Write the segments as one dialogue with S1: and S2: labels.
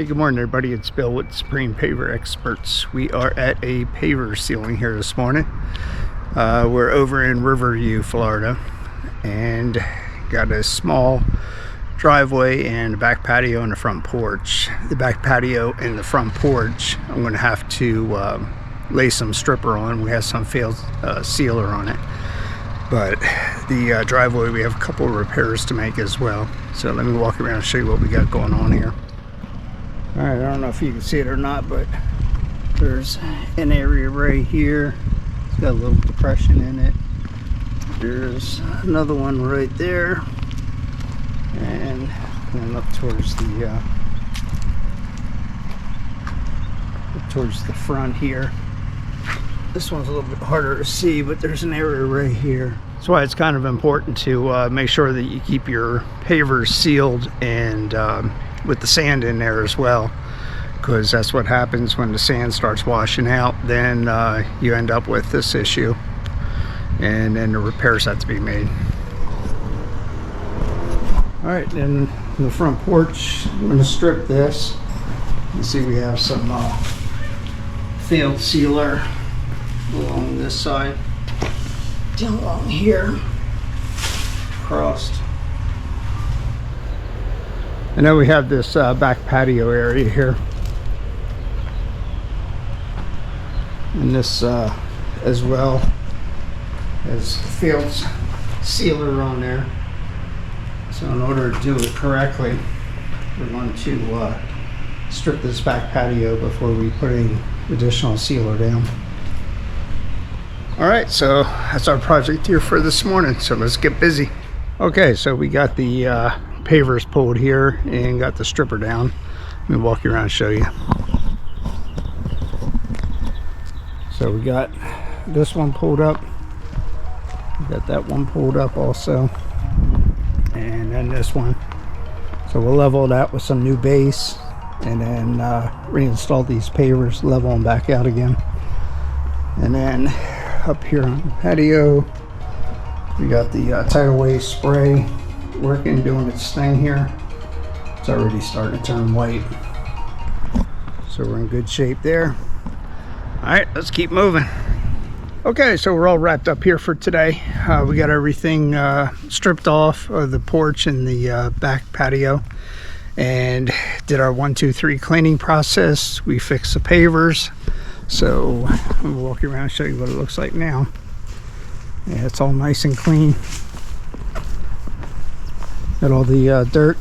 S1: Hey, good morning everybody. It's Bill with Supreme Paver Experts. We are at a paver sealing here this morning. We're over in Riverview, Florida, and got a small driveway and a back patio and a front porch. The back patio and the front porch, I'm going to have to lay some stripper on. We have some failed sealer on it. But the driveway, we have a couple of repairs to make as well. So let me walk around and show you what we got going on here. All right, I don't know if you can see it or not, but there's an area right here. It's got a little depression in it. There's another one right there, and going up towards the front here. This one's a little bit harder to see, but there's an area right here. That's why it's kind of important to make sure that you keep your pavers sealed and with the sand in there as well, because that's what happens when the sand starts washing out. Then you end up with this issue, and then the repairs have to be made. All right, then the front porch, I'm going to strip this. You see we have some failed sealer along this side, down along here, crossed. And then we have this back patio area here, and this as well has failed sealer on there. So in order to do it correctly, we're going to strip this back patio before we put any additional sealer down. All right, so that's our project here for this morning, so let's get busy. Okay, so we got the pavers pulled here and got the stripper down. Let me walk you around and show you. So we got this one pulled up, we got that one pulled up also, and then this one. So we'll level that with some new base, and then reinstall these pavers, level them back out again. And then up here on the patio, we got the tidal wave spray working, doing its thing here. It's already starting to turn white, so we're in good shape there. All right, let's keep moving. Okay, so we're all wrapped up here for today. We got everything stripped off of the porch and the back patio, and did our 1, 2, 3 cleaning process. We fixed the pavers. So I'm gonna walk you around and show you what it looks like now. Yeah, it's all nice and clean. Got all the dirt,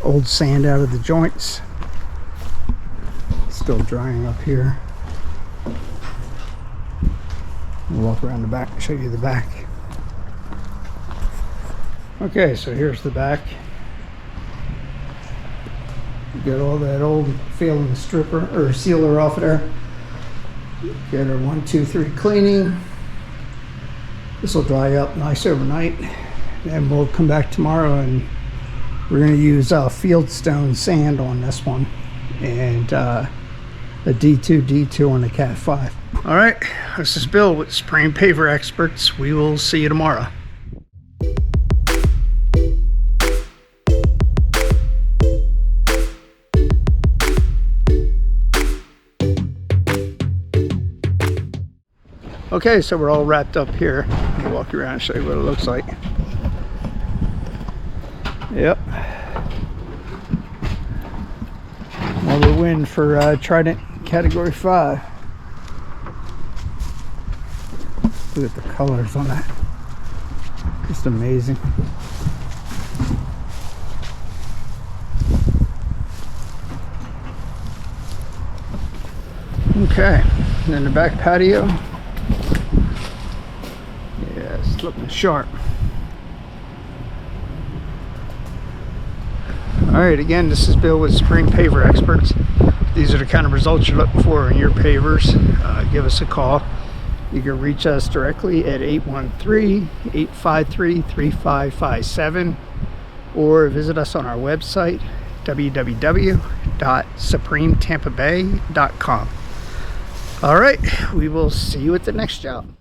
S1: old sand out of the joints. Still drying up here. We'll walk around the back and show you the back. Okay, so here's the back. Got all that old failing stripper or sealer off of there. Get our 1, 2, 3 cleaning. This will dry up nice overnight, and we'll come back tomorrow and we're going to use fieldstone sand on this one, and a D2 on the CAT5. All right, this is Bill with Supreme Paver Experts. We will see you tomorrow. Okay, so we're all wrapped up here. I'll walk you around and show you what it looks like. Yep. Another win for Trident Category 5. Look at the colors on that. Just amazing. Okay, and then the back patio. It's looking sharp. All right, again, this is Bill with Supreme Paver Experts. These are the kind of results you're looking for in your pavers. Give us a call. You can reach us directly at 813-853-3557, or visit us on our website, www.supremetapabay.com. All right, we will see you at the next job.